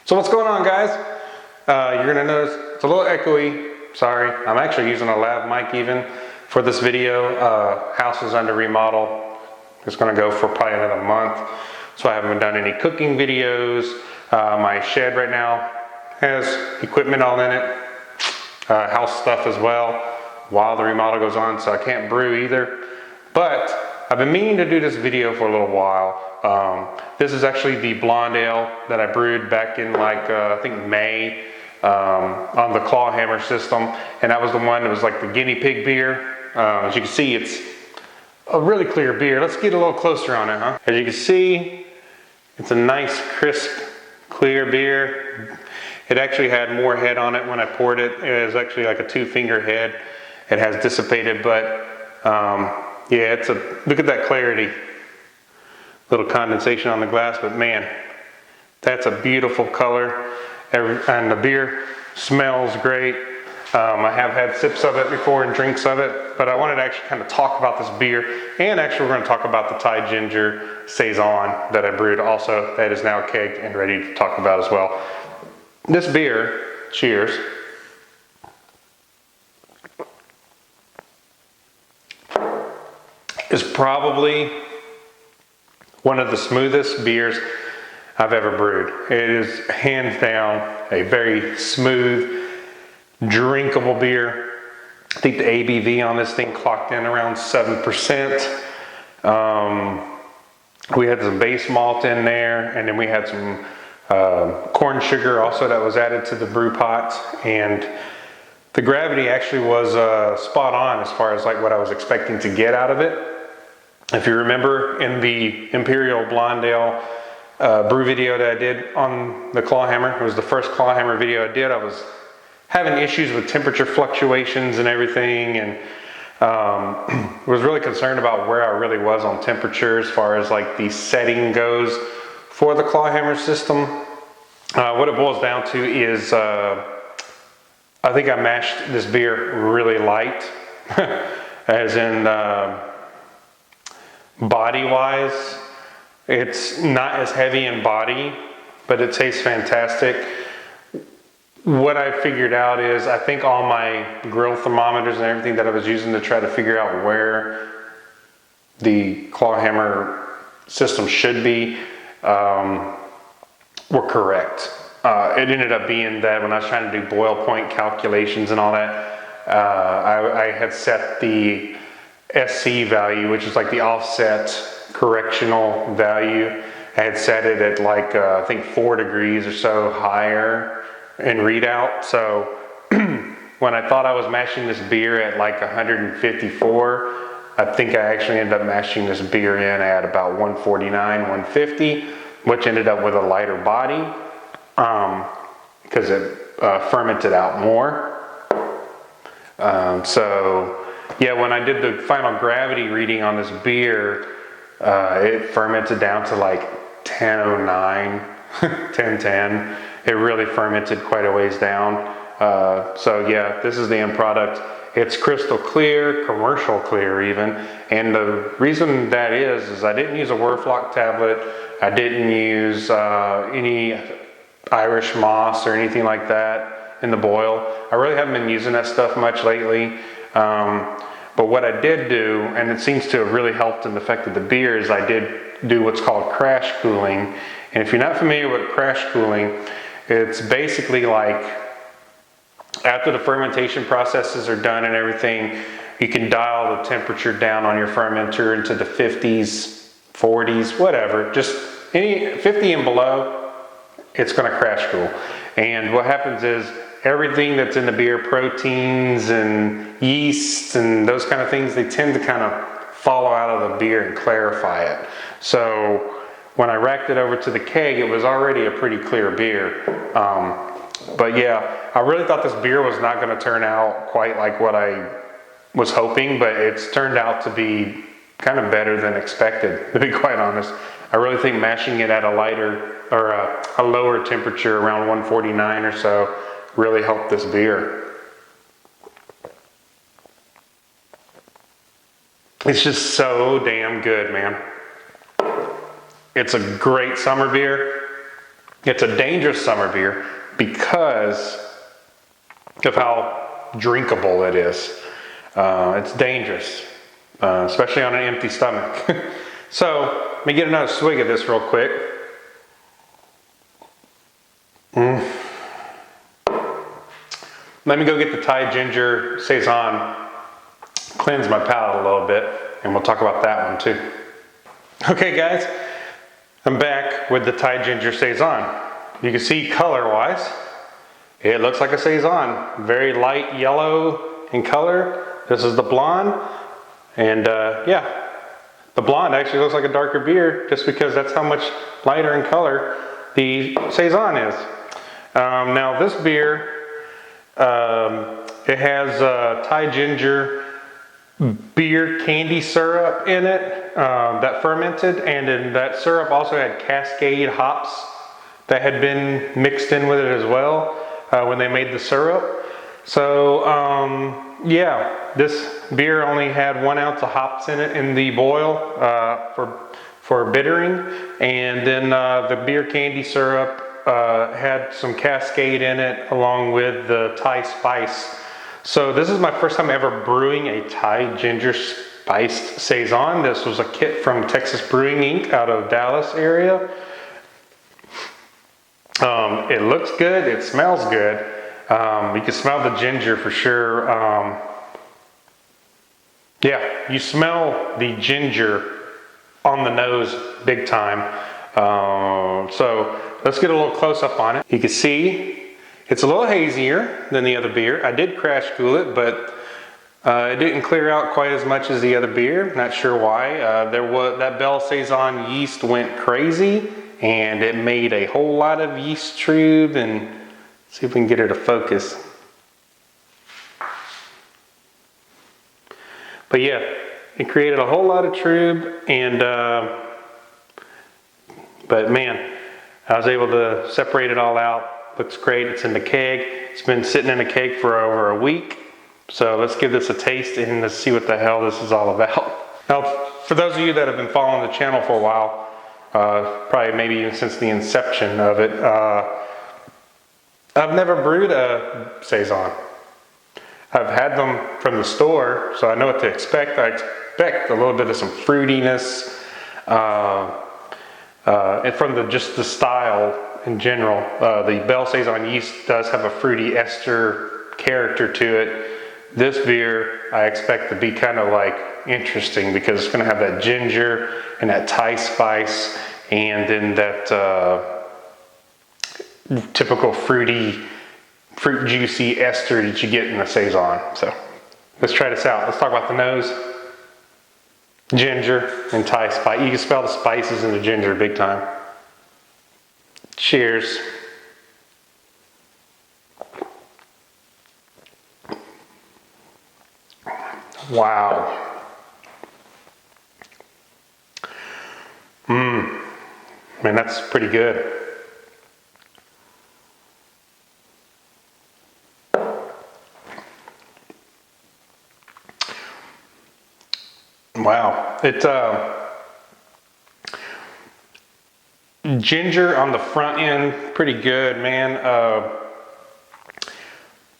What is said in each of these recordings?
So what's going on, guys? You're gonna notice it's a little echoey. Sorry, I'm actually using a lav mic even for this video. House is under remodel. It's gonna go for probably another month. So I haven't done any cooking videos. My shed right now has equipment all in it. House stuff as well while the remodel goes on, so I can't brew either. But I've been meaning to do this video for a little while. This is actually the blonde ale that I brewed back in I think May on the Clawhammer system, and that was the one that was like the guinea pig beer. As you can see, it's a really clear beer. Let's get a little closer on it, huh? As you can see, it's a nice, crisp, clear beer. It actually had more head on it when I poured it. It was actually like a 2-finger head. It has dissipated, but yeah, look at that clarity. Little condensation on the glass, but man, that's a beautiful color. And the beer smells great. I have had sips of it before and drinks of it, but I wanted to actually kind of talk about this beer. And actually we're going to talk about the Thai Ginger Saison that I brewed also, that is now kegged and ready to talk about as well. This beer, cheers, is probably one of the smoothest beers I've ever brewed. It is hands down a very smooth, drinkable beer. I think the ABV on this thing clocked in around 7%. We had some base malt in there, and then we had some corn sugar also that was added to the brew pot, and the gravity actually was spot on as far as like what I was expecting to get out of it. If you remember in the Imperial Blonde Ale brew video that I did on the Clawhammer, it was the first Clawhammer video I did. I was having issues with temperature fluctuations and everything, and was really concerned about where I really was on temperature as far as like the setting goes for the Clawhammer system. What it boils down to is I think I mashed this beer really light, as in body-wise. It's not as heavy in body, but it tastes fantastic. What I figured out is I think all my grill thermometers and everything that I was using to try to figure out where the Clawhammer system should be were correct. It ended up being that when I was trying to do boil point calculations and all that, I had set the SC value, which is like the offset correctional value. I had set it at like I think 4 degrees or so higher in readout. So when I thought I was mashing this beer at like 154, I think I actually ended up mashing this beer in at about 149, 150, which ended up with a lighter body because it fermented out more. So yeah, when I did the final gravity reading on this beer, it fermented down to like 1009, 1010. It really fermented quite a ways down. So yeah, this is the end product. It's crystal clear, commercial clear even. And the reason that is I didn't use a Wurflock tablet. I didn't use any Irish moss or anything like that in the boil. I really haven't been using that stuff much lately. But what I did do, and it seems to have really helped in the effect of the beer, is I did do what's called crash cooling. And if you're not familiar with crash cooling, it's basically like after the fermentation processes are done and everything, you can dial the temperature down on your fermenter into the 50s, 40s, whatever. Just any 50 and below, it's going to crash cool. And what happens is everything that's in the beer, proteins and yeast and those kind of things, they tend to kind of follow out of the beer and clarify it. So when I racked it over to the keg, it was already a pretty clear beer. But yeah, I really thought this beer was not going to turn out quite like what I was hoping, but it's turned out to be kind of better than expected, to be quite honest. I really think mashing it at a lighter or a lower temperature around 149 or so really helped this beer. It's just so damn good, man. It's a great summer beer. It's a dangerous summer beer because of how drinkable it is. It's dangerous, especially on an empty stomach. So let me get another swig of this real quick. Let me go get the Thai Ginger Saison, cleanse my palate a little bit, and we'll talk about that one too. Okay guys, I'm back with the Thai Ginger Saison. You can see color-wise, it looks like a Saison. Very light yellow in color. This is the blonde, and yeah, the blonde actually looks like a darker beer just because that's how much lighter in color the Saison is. Now this beer, it has Thai ginger beer candy syrup in it that fermented, and then that syrup also had Cascade hops that had been mixed in with it as well when they made the syrup. So yeah, this beer only had 1 ounce of hops in it in the boil for bittering, and then the beer candy syrup had some Cascade in it along with the Thai spice. So this is my first time ever brewing a Thai ginger spiced Saison. This was a kit from Texas Brewing Inc. out of Dallas area. It looks good, it smells good. You can smell the ginger for sure. Yeah, you smell the ginger on the nose big time. So let's get a little close up on it. You can see it's a little hazier than the other beer. I did crash cool it, but it didn't clear out quite as much as the other beer. Not sure why. That Bell Saison yeast went crazy, and it made a whole lot of yeast trube. And see if we can get her to focus. But yeah, it created a whole lot of trube, and but man, I was able to separate it all out. Looks great. It's in the keg. It's been sitting in a keg for over a week. So let's give this a taste and let's see what the hell this is all about. Now, for those of you that have been following the channel for a while, probably maybe even since the inception of it, I've never brewed a Saison. I've had them from the store, so I know what to expect. I expect a little bit of some fruitiness, and from just the style in general. The Bell Saison yeast does have a fruity ester character to it. This beer I expect to be kind of like interesting because it's going to have that ginger and that Thai spice, and then that typical fruit juicy ester that you get in a Saison. So let's try this out. Let's talk about the nose. Ginger and Thai spice. You can smell the spices in the ginger big time. Cheers. Wow. Man, that's pretty good. Wow. It ginger on the front end, pretty good, man.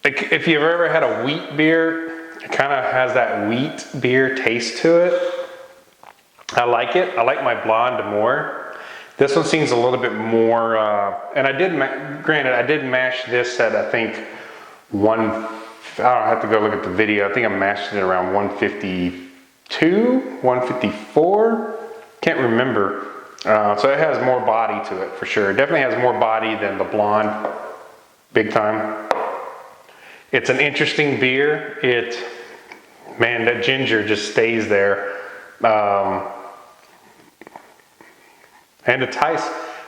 If you've ever had a wheat beer, it kind of has that wheat beer taste to it. I like it. I like my blonde more. This one seems a little bit more, and I did mash this at, I think, I have to go look at the video. I think I mashed it around 152, 154. Can't remember. So it has more body to it for sure. It definitely has more body than the blonde, big time. It's an interesting beer. Man, that ginger just stays there. And the Thai,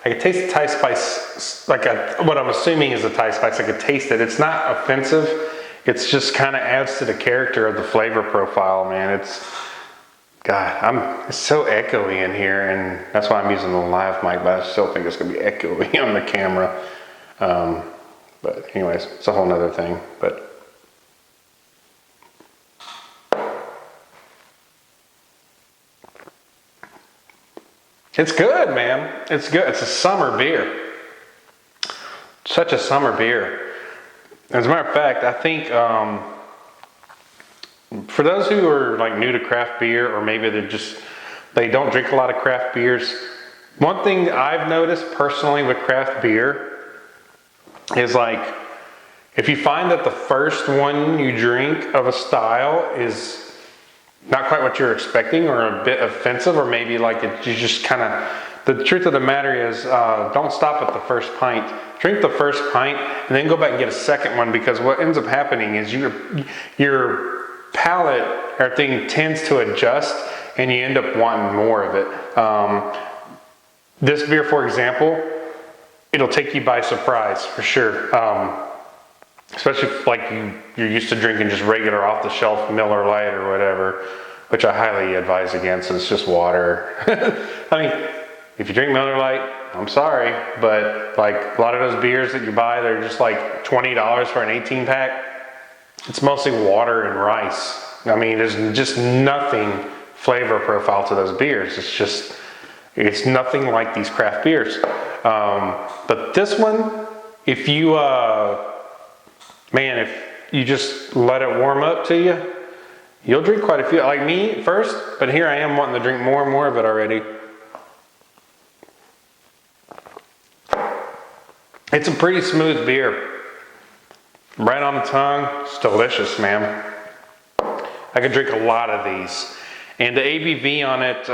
I could taste the Thai spice, what I'm assuming is a Thai spice. I could taste it. It's not offensive. It's just kind of adds to the character of the flavor profile, man. It's so echoey in here, and that's why I'm using the live mic, but I still think it's gonna be echoey on the camera. But anyways, it's a whole nother thing. But it's good, man. It's good. It's a summer beer. such a summer beer. As a matter of fact, I think for those who are like new to craft beer, or maybe they don't drink a lot of craft beers, one thing I've noticed personally with craft beer is like, if you find that the first one you drink of a style is not quite what you're expecting, or a bit offensive, or maybe like you just kind of, the truth of the matter is, don't stop at the first pint. Drink the first pint and then go back and get a second one, because what ends up happening is your palate or thing tends to adjust and you end up wanting more of it. This beer, for example, it'll take you by surprise for sure. Especially if like you're used to drinking just regular off the shelf Miller Lite or whatever, which I highly advise against. It's just water. I mean, if you drink Miller Lite, I'm sorry, but like a lot of those beers that you buy, they're just like $20 for an 18 pack. It's mostly water and rice. I mean, there's just nothing flavor profile to those beers. It's nothing like these craft beers. But this one, if you, if you just let it warm up to you, you'll drink quite a few. Like me first, but here I am wanting to drink more and more of it already. It's a pretty smooth beer. Right on the tongue. It's delicious, man. I could drink a lot of these. And the ABV on it,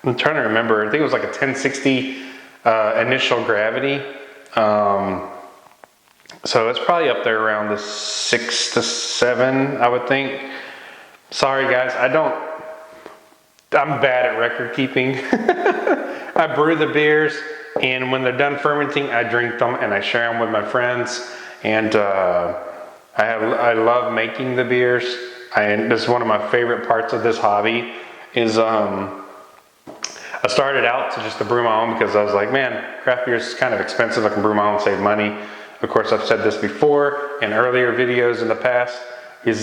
I'm trying to remember. I think it was like a 1060 initial gravity. So it's probably up there around the 6 to 7, I would think. Sorry guys, I'm bad at record keeping. I brew the beers, and when they're done fermenting, I drink them and I share them with my friends. And I love making the beers. This is one of my favorite parts of this hobby. I started out to brew my own, because I was like, man, craft beer is kind of expensive. I can brew my own, save money. Of course, I've said this before in earlier videos in the past. It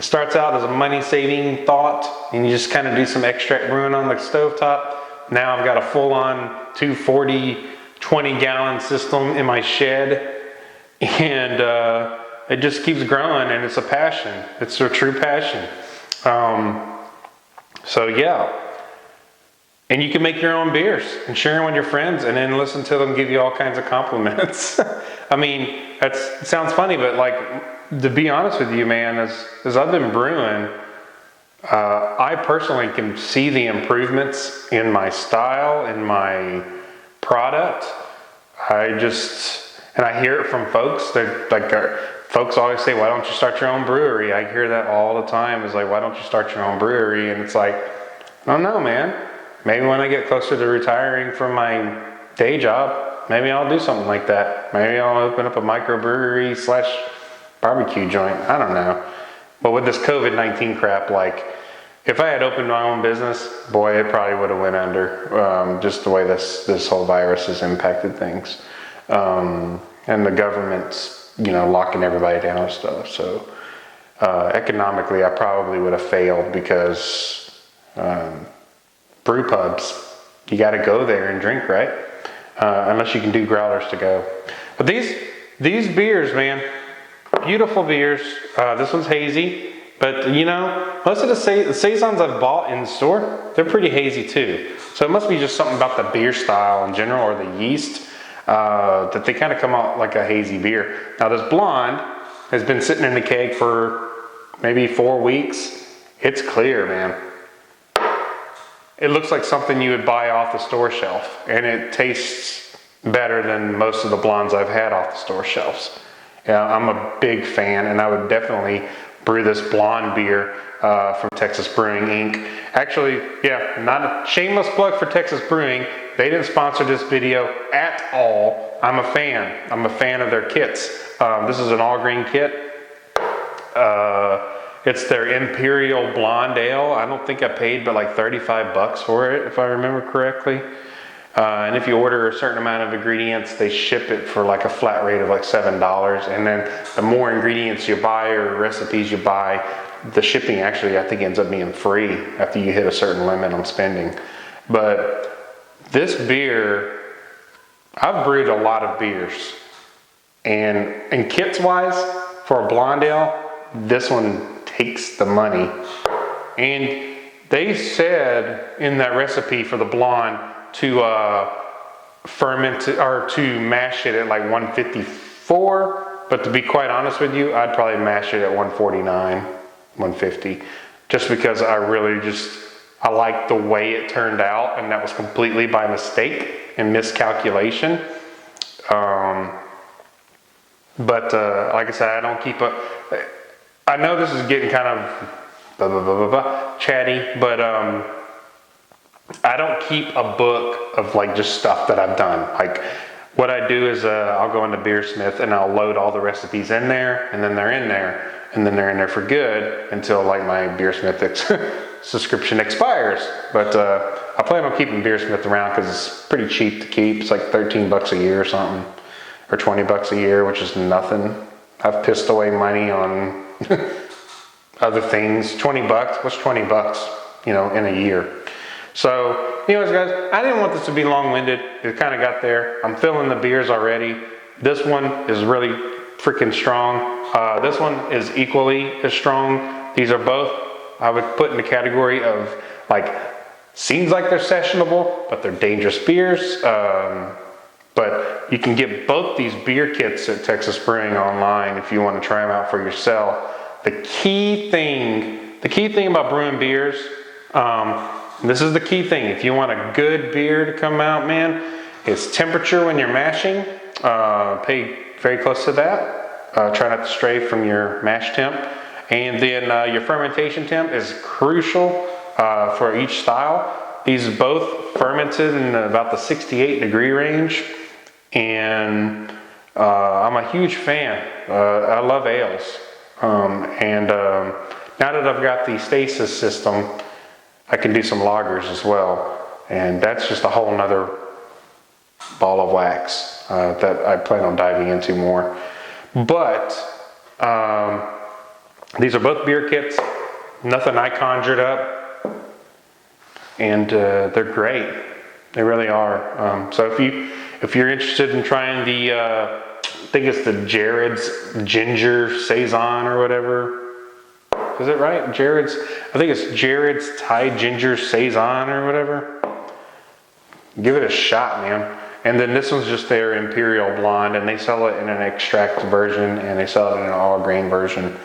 starts out as a money-saving thought, and you just kind of do some extract brewing on the stovetop. Now I've got a full-on 240, 20-gallon system in my shed, and it just keeps growing, and it's a passion. It's a true passion. So yeah. And you can make your own beers and share them with your friends, and then listen to them give you all kinds of compliments. I mean, it sounds funny, but like, to be honest with you, man, as I've been brewing, I personally can see the improvements in my style, in my product. And I hear it from folks. Folks always say, why don't you start your own brewery? I hear that all the time. It's like, why don't you start your own brewery? And it's like, I don't know, man. Maybe when I get closer to retiring from my day job, maybe I'll do something like that. Maybe I'll open up a microbrewery / barbecue joint. I don't know. But with this COVID-19 crap, like, if I had opened my own business, boy, it probably would have went under. Just the way this whole virus has impacted things. And the government's, locking everybody down and stuff. So economically, I probably would have failed, because brew pubs, you got to go there and drink, right? Unless you can do growlers to go. But these beers, man, beautiful beers. This one's hazy, but most of the saisons I've bought in the store, they're pretty hazy too. So it must be just something about the beer style in general, or the yeast, that they kind of come out like a hazy beer. Now this blonde has been sitting in the keg for maybe 4 weeks. It's clear, man. It looks like something you would buy off the store shelf, and it tastes better than most of the blondes I've had off the store shelves. Yeah, I'm a big fan, and I would definitely brew this blonde beer from Texas Brewing Inc. Actually, yeah, not a shameless plug for Texas Brewing. They didn't sponsor this video at all. I'm a fan. I'm a fan of their kits. This is an all-green kit. It's their Imperial Blonde Ale. I don't think I paid but like $35 for it, if I remember correctly. And if you order a certain amount of ingredients, they ship it for like a flat rate of like $7. And then the more ingredients you buy or recipes you buy, the shipping actually, I think, ends up being free after you hit a certain limit on spending. But this beer, I've brewed a lot of beers, and kits wise, for a blonde ale, this one takes the money. And they said in that recipe for the blonde to ferment it, or to mash it at like 154, but to be quite honest with you, I'd probably mash it at 149, 150, just because I like the way it turned out, and that was completely by mistake and miscalculation. But like I said, I don't keep a, I know this is getting kind of chatty, but I don't keep a book of like just stuff that I've done. Like what I do is I'll go into Beersmith and I'll load all the recipes in there, and then they're in there, and then they're in there for good until like my Beersmith subscription expires. But I plan on keeping Beersmith around because it's pretty cheap to keep. It's like 13 bucks a year or something, or 20 bucks a year, which is nothing. I've pissed away money on other things. 20 bucks, what's 20 bucks, you know, in a year? So, anyways, guys, I didn't want this to be long-winded. It kind of got there. I'm filling the beers already. This one is really freaking strong. This one is equally as strong. These are both, I would put in the category of like, seems like they're sessionable, but they're dangerous beers. But you can get both these beer kits at Texas Brewing online if you want to try them out for yourself. The key thing about brewing beers, this is the key thing. If you want a good beer to come out, man, it's temperature when you're mashing. Pay very close to that. Try not to stray from your mash temp. And then your fermentation temp is crucial for each style. These are both fermented in about the 68 degree range. And I'm a huge fan. I love ales. Now that I've got the stasis system, I can do some lagers as well. And that's just a whole nother ball of wax that I plan on diving into more. But these are both beer kits, nothing I conjured up, and they're great. They really are. So if you're interested in trying the, I think it's the Jared's Ginger Saison or whatever. Is it right? I think it's Jared's Thai Ginger Saison or whatever. Give it a shot, man. And then this one's just their Imperial Blonde, and they sell it in an extract version, and they sell it in an all grain version.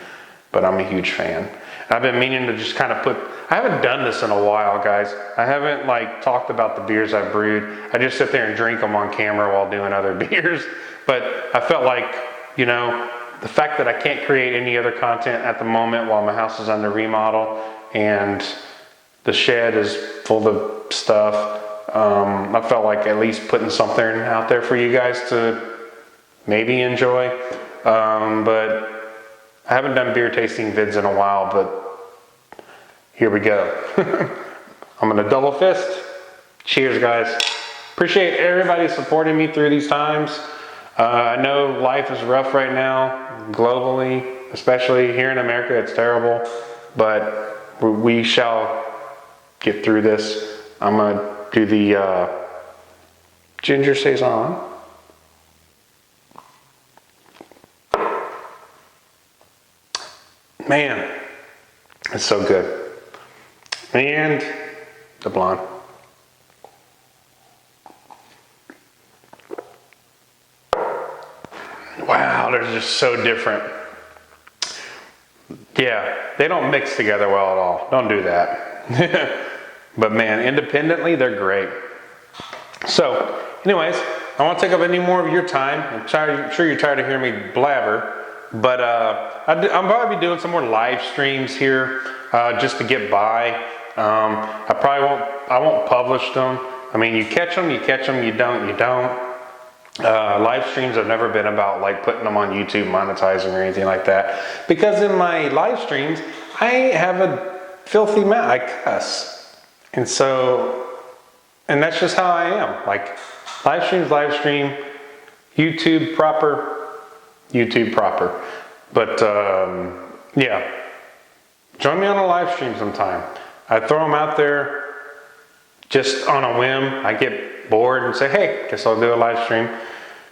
But I'm a huge fan. I've been meaning to just kind of I haven't done this in a while, guys. I haven't like talked about the beers I brewed. I just sit there and drink them on camera while doing other beers. But I felt like, you know, the fact that I can't create any other content at the moment while my house is under remodel and the shed is full of stuff, I felt like at least putting something out there for you guys to maybe enjoy. But I haven't done beer tasting vids in a while, but here we go. I'm gonna double fist. Cheers, guys. Appreciate everybody supporting me through these times. I know life is rough right now, globally, especially here in America, it's terrible, but we shall get through this. I'm gonna do the Ginger Saison. Man, it's so good. And the blonde. Wow, they're just so different. Yeah, they don't mix together well at all. Don't do that. But man, independently, they're great. So, anyways, I won't take up any more of your time. I'm sure you're tired of hearing me blabber. But I'm probably doing some more live streams here just to get by. I won't publish them. I mean, you catch them, you don't. Live streams have never been about like putting them on YouTube, monetizing or anything like that. Because in my live streams, I have a filthy mouth. I cuss. And that's just how I am. Like live stream, YouTube proper. But yeah, join me on a live stream sometime. I throw them out there just on a whim. I get get bored and say, hey, guess I'll do a live stream.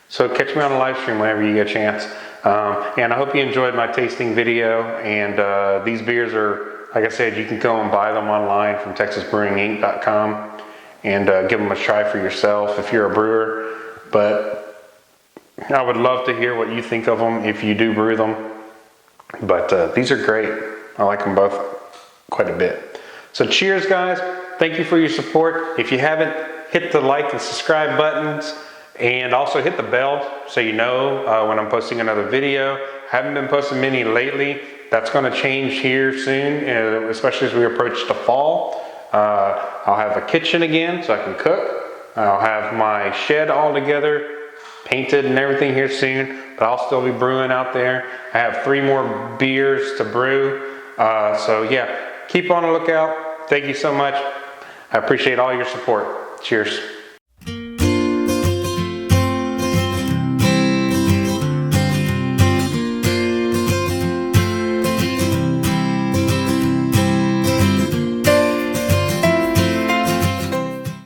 So catch me on a live stream whenever you get a chance. And I hope you enjoyed my tasting video. And these beers are, like I said, you can go and buy them online from TexasBrewingInc.com and give them a try for yourself if you're a brewer. But I would love to hear what you think of them if you do brew them. But these are great. I like them both quite a bit. So cheers, guys. Thank you for your support. If you haven't, hit the like and subscribe buttons. And also hit the bell so you know when I'm posting another video. Haven't been posting many lately. That's going to change here soon, especially as we approach the fall. I'll have a kitchen again so I can cook. I'll have my shed all together, painted and everything here soon. But I'll still be brewing out there. I have 3 more beers to brew. So yeah, keep on the lookout. Thank you so much. I appreciate all your support. Cheers.